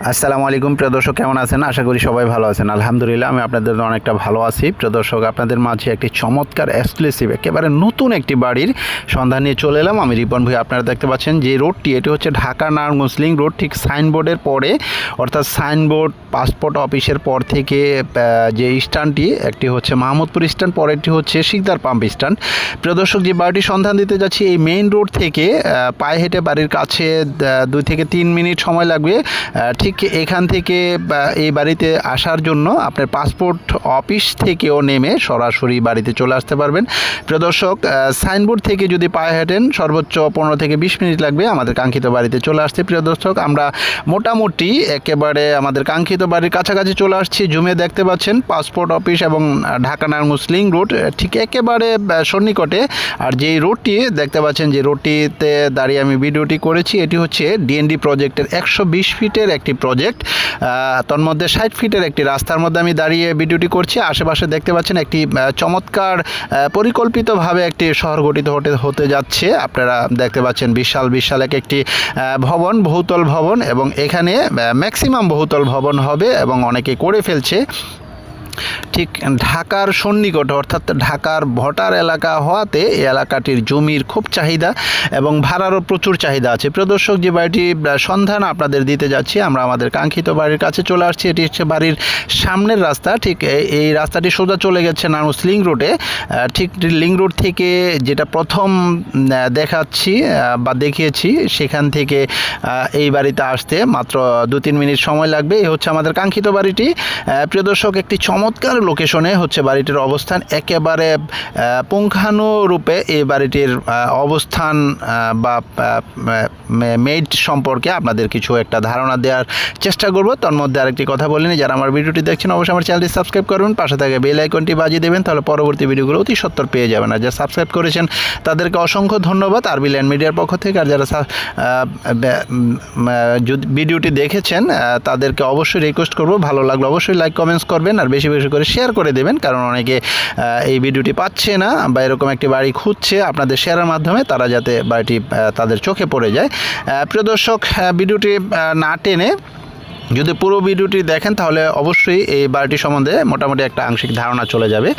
আসসালামু আলাইকুম প্রিয় দর্শক, কেমন আছেন? আশা করি সবাই ভালো আছেন। আলহামদুলিল্লাহ আমি আপনাদের অনেকটা ভালো আছি। প্রিয় দর্শক, আপনাদের মাঝে একটি চমৎকার এক্সক্লুসিভ একেবারে নতুন একটি বাড়ির সন্ধান নিয়ে চলে এলাম। আমি রিপন ভাই। আপনারা দেখতে পাচ্ছেন যে রোডটি, এটি হচ্ছে ঢাকা নারায়ণগঞ্জ লিংক রোড, ঠিক সাইনবোর্ডের পরে, অর্থাৎ সাইনবোর্ড পাসপোর্ট অফিসের পর থেকে যে স্ট্যান্ডটি, একটি হচ্ছে মাহমুদপুর স্ট্যান্ড, পরেরটি হচ্ছে শিকদার পাম্প স্ট্যান্ড। প্রিয় দর্শক, যে বাড়িটির সন্ধান দিতে যাচ্ছি এই মেইন রোড থেকে পায়ে হেঁটে বাড়ির কাছে 2 থেকে 3 মিনিট সময় লাগবে। ঠিক এখান থেকে এই বাড়িতে আসার জন্য আপনার পাসপোর্ট অফিস থেকেও নেমে সরাসরি বাড়িতে চলে আসতে পারবেন। প্রিয় দর্শক, সাইনবোর্ড থেকে যদি পায়ে হেঁটেন সর্বোচ্চ 15 থেকে 20 মিনিট লাগবে আমাদের কাঙ্ক্ষিত বাড়িতে চলে আসতে। প্রিয় দর্শক, আমরা মোটামুটি একেবারে আমাদের কাঙ্ক্ষিত বাড়ির কাছাকাছি চলে আসছি। জুমে দেখতে পাচ্ছেন পাসপোর্ট অফিস এবং ঢাকা নারায়ণগঞ্জ লিংক রোড ঠিক একেবারে সন্নিকটে। আর যেই রোডটি দেখতে পাচ্ছেন, যে রোডটিতে দাঁড়িয়ে আমি ভিডিওটি করেছি, এটি হচ্ছে ডিএনডি প্রজেক্টের 120 ফিটের একটি প্রজেক্ট। তন্মধ্যে 60 ফিটের একটি রাস্তার মধ্যে আমি দাঁড়িয়ে ভিডিওটি করছি। আশেপাশে দেখতে পাচ্ছেন একটি চমৎকার পরিকল্পিতভাবে একটি শহর গঠিত হতে যাচ্ছে। আপনারা দেখতে পাচ্ছেন বিশাল বিশাল একটি ভবন, বহুতল ভবন, এবং এখানে ম্যাক্সিমাম বহুতল ভবন হবে এবং অনেকে করে ফেলছে। ঠিক ঢাকার সন্নিকট, অর্থাৎ ঢাকার ভটার এলাকা হওয়াতে এই এলাকাটির জমির খুব চাহিদা এবং ভাড়ারও প্রচুর চাহিদা আছে। প্রিয় দর্শক, যে বাড়িটির সন্ধান আপনাদের দিতে যাচ্ছি, আমরা আমাদের কাঙ্ক্ষিত বাড়ির কাছে চলে আসছি। এটি হচ্ছে বাড়ির সামনের রাস্তা। ঠিক এই রাস্তাটি সোজা চলে গেছে নারায়ণগঞ্জ লিংক রোডে। ঠিক লিংক রোড থেকে যেটা প্রথম দেখাচ্ছি বা দেখিয়েছি, সেখান থেকে এই বাড়িতে আসতে মাত্র 2-3 মিনিট সময় লাগবে। এই হচ্ছে আমাদের কাঙ্ক্ষিত বাড়িটি। প্রিয় দর্শক, একটি চমৎকার লোকেশনে হচ্ছে বাড়িটির অবস্থান। একেবারে পুঙ্খানুরূপে এই বাড়িটির অবস্থান বা মেড সম্পর্কে আপনাদের কিছু একটা ধারণা দেওয়ার চেষ্টা করব। তার মধ্যে আরেকটি কথা বলিনি, যারা আমার ভিডিওটি দেখছেন অবশ্যই আমার চ্যানেলটি সাবস্ক্রাইব করবেন, পাশে থাকে বেল আইকনটি বাজিয়ে দেবেন, তাহলে পরবর্তী ভিডিওগুলো অতি সত্বর পেয়ে যাবেন। আর যারা সাবস্ক্রাইব করেছেন তাদেরকে অসংখ্য ধন্যবাদ আরবি ল্যান্ড মিডিয়ার পক্ষ থেকে। আর যারা ভিডিওটি দেখেছেন তাদেরকে অবশ্যই রিকোয়েস্ট করব, ভালো লাগলে অবশ্যই লাইক কমেন্টস করবেন আর বেশি বেশি করে শেয়ার করে দেবেন, কারণ অনেকে এই ভিডিওটি পাচ্ছে না বা এরকম একটি বাড়ি খুঁজছে। আপনাদের শেয়ারের মাধ্যমে তারা যাতে বাড়িটি তাদের চোখে পড়ে যায়। প্রিয় দর্শক, ভিডিওটি না টেনে যদি পুরো ভিডিওটি দেখেন তাহলে অবশ্যই এই বাড়িটি সম্বন্ধে মোটামুটি একটা আংশিক ধারণা চলে যাবে।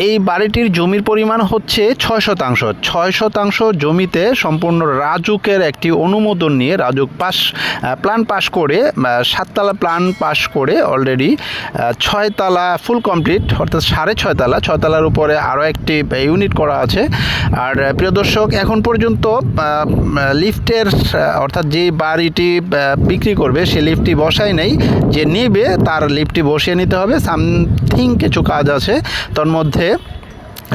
এই বাড়িটির জমির পরিমাণ হচ্ছে 6 শতাংশ। 6 শতাংশ জমিতে সম্পূর্ণ রাজুকের একটি অনুমোদন নিয়ে, রাজুক প্ল্যান পাস করে, 7 তলা প্ল্যান পাস করে অলরেডি 6 তলা ফুল কমপ্লিট, অর্থাৎ 6.5 তলা, 6 তলার উপরে আরও একটি ইউনিট করা আছে। আর প্রিয় দর্শক, এখন পর্যন্ত লিফটের, অর্থাৎ যে বাড়িটি বিক্রি করবে সে লিফটটি বসাই নেই, যে নেবে তার লিফটটি বসিয়ে নিতে হবে। সামথিং কিছু কাজ আছে, তার মধ্যে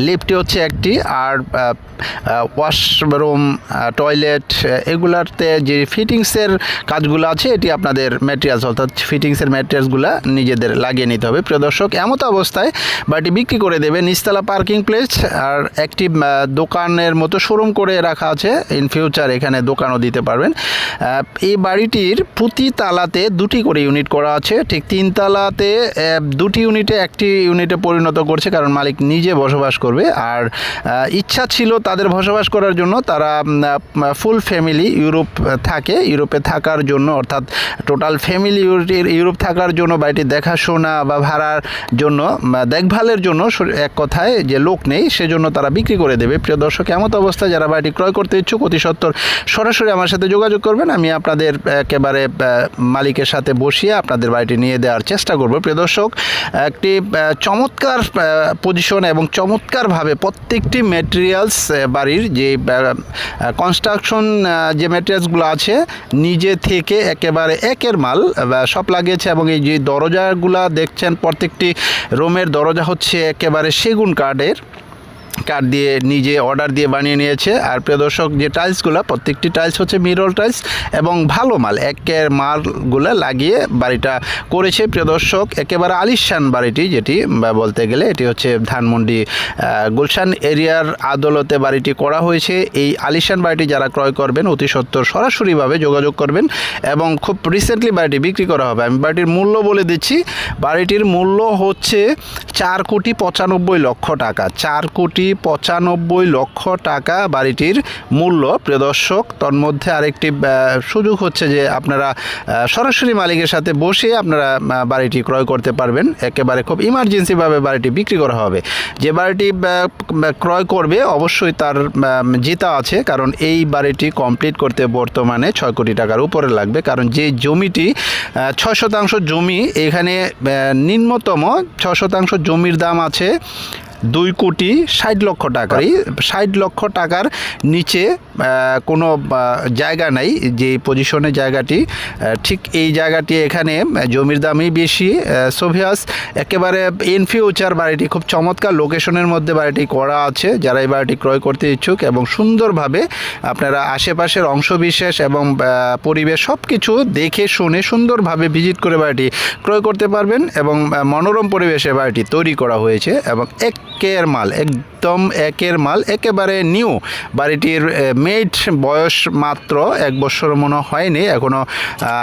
লিফটটি হচ্ছে একটি, আর ওয়াশরুম, টয়লেট, এগুলাতে যে ফিটিংসের কাজগুলো আছে এটি আপনাদের ম্যাটেরিয়ালস, অর্থাৎ ফিটিংসের ম্যাটেরিয়ালসগুলো নিজেদের লাগিয়ে নিতে হবে। প্রিয় দর্শক, এমত অবস্থায় বাড়িটি বিক্রি করে দেবে। নিচতলা পার্কিং প্লেস আর একটি দোকানের মতো শোরুম করে রাখা আছে। ইন ফিউচার এখানে দোকানও দিতে পারবেন। এই বাড়িটির প্রতি তালাতে 2টি করে ইউনিট করা আছে। ঠিক 3 তালাতে 2টি ইউনিটে একটি ইউনিটে পরিণত করছে, কারণ মালিক নিজে বসবাস করবে। আর ইচ্ছা ছিল তাদের বসবাস করার জন্য, তারা ফুল ফ্যামিলি ইউরোপে থাকার জন্য, অর্থাৎ টোটাল ফ্যামিলি ইউরোপ থাকার জন্য বাড়িটি দেখাশোনা বা ভাড়ার জন্য, দেখভালের জন্য এক কথায় যে লোক নেই, সেজন্য তারা বিক্রি করে দেবে। প্রিয় দর্শক, এমত অবস্থায় যারা বাড়িটি ক্রয় করতে ইচ্ছুক অতি সত্বর সরাসরি আমার সাথে যোগাযোগ করবেন। আমি আপনাদের একেবারে মালিকের সাথে বসিয়ে আপনাদের বাড়িটি নিয়ে দেওয়ার চেষ্টা করব। প্রিয় দর্শক, একটি চমৎকার পজিশন এবং চমৎকারভাবে প্রত্যেকটি ম্যাটেরিয়ালস, বাড়ির যে কনস্ট্রাকশন যে ম্যাটেরিয়ালসগুলো আছে নিজে থেকে একেবারে একের মাল সব লাগিয়েছে। এবং এই যে দরজাগুলো দেখছেন, প্রত্যেকটি রুমের দরজা হচ্ছে একেবারে সেগুন কাঠ দিয়ে নিজে অর্ডার দিয়ে বানিয়ে নিয়েছে। আর প্রিয় দর্শক, যে টাইলসগুলো, প্রত্যেকটি টাইলস হচ্ছে মিরর টাইলস এবং ভালো মাল, একের মালগুলো লাগিয়ে বাড়িটা করেছে। প্রিয় দর্শক, একেবারে আলিশান বাড়িটি, যেটি বলতে গেলে এটি হচ্ছে ধানমন্ডি গুলশান এরিয়ার আদলতে বাড়িটি করা হয়েছে। এই আলিশান বাড়িটি যারা ক্রয় করবেন অতি সত্বর সরাসরিভাবে যোগাযোগ করবেন এবং খুব রিসেন্টলি বাড়িটি বিক্রি করা হবে। আমি বাড়িটির মূল্য বলে দিচ্ছি। বাড়িটির মূল্য হচ্ছে 4,95,00,000 টাকা, 4,95,00,000 টাকা বাড়িটির মূল্য। প্রিয় দর্শক, তন্মধ্যে আরেকটি সুযোগ হচ্ছে যে আপনারা সরাসরি মালিকের সাথে বসে আপনারা বাড়িটি ক্রয় করতে পারবেন। একেবারে খুব ইমার্জেন্সিভাবে বাড়িটি বিক্রি করা হবে। যে বাড়িটি ক্রয় করবে অবশ্যই তার জেতা আছে, কারণ এই বাড়িটি কমপ্লিট করতে বর্তমানে 6 কোটি টাকার উপরে লাগবে। কারণ যে জমিটি 6 শতাংশ জমি, এখানে নিম্নতম 6 শতাংশ জমির দাম আছে 2,60,00,000 টাকা। 60,00,000 টাকার নিচে কোনো জায়গা নাই। যে পজিশনে জায়গাটি, ঠিক এই জায়গাটি এখানে জমির দামই বেশি। সোভিয়াস একেবারে ইন ফিউচার বাড়িটি খুব চমৎকার লোকেশনের মধ্যে বাড়িটি করা আছে। যারা এই বাড়িটি ক্রয় করতে ইচ্ছুক এবং সুন্দরভাবে আপনারা আশেপাশের অংশবিশেষ এবং পরিবেশ সব কিছু দেখে শুনে সুন্দরভাবে ভিজিট করে বাড়িটি ক্রয় করতে পারবেন। এবং মনোরম পরিবেশে বাড়িটি তৈরি করা হয়েছে এবং একের মাল, একদম একের মাল, একেবারে নিউ। বাড়িটির মেড বয়স মাত্র 1 বছর মনে হয়নি, এখনও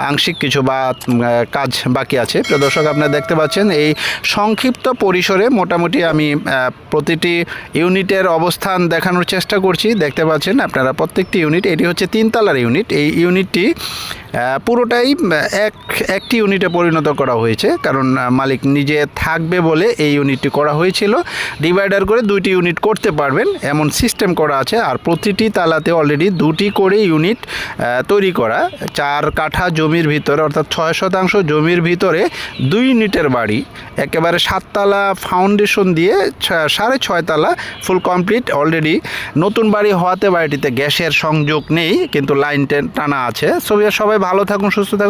আংশিক কিছু বা কাজ বাকি আছে। প্রিয় দর্শক, আপনারা দেখতে পাচ্ছেন এই সংক্ষিপ্ত পরিসরে মোটামুটি আমি প্রতিটি ইউনিটের অবস্থান দেখানোর চেষ্টা করছি। দেখতে পাচ্ছেন আপনারা প্রত্যেকটি ইউনিট। এটি হচ্ছে 3 তলার ইউনিট। এই ইউনিটটি পুরোটাই একটি ইউনিটে পরিণত করা হয়েছে, কারণ মালিক নিজে থাকবে বলে এই ইউনিটটি করা হয়েছিল। ডিভাইডার করে 2টি ইউনিট করতে পারবেন এমন সিস্টেম করা আছে। আর প্রতিটি তালাতে অলরেডি 2টি করে ইউনিট তৈরি করা। 4 কাঠা জমির ভিতরে, অর্থাৎ 6 শতাংশ জমির ভিতরে 2 ইউনিটের বাড়ি, একেবারে 7 তালা ফাউন্ডেশন দিয়ে 6.5 তালা ফুল কমপ্লিট। অলরেডি নতুন বাড়ি হওয়াতে বাড়িটিতে গ্যাসের সংযোগ নেই, কিন্তু লাইন টানা আছে। সবাই ভালো থাকুন, সুস্থ থাকুন।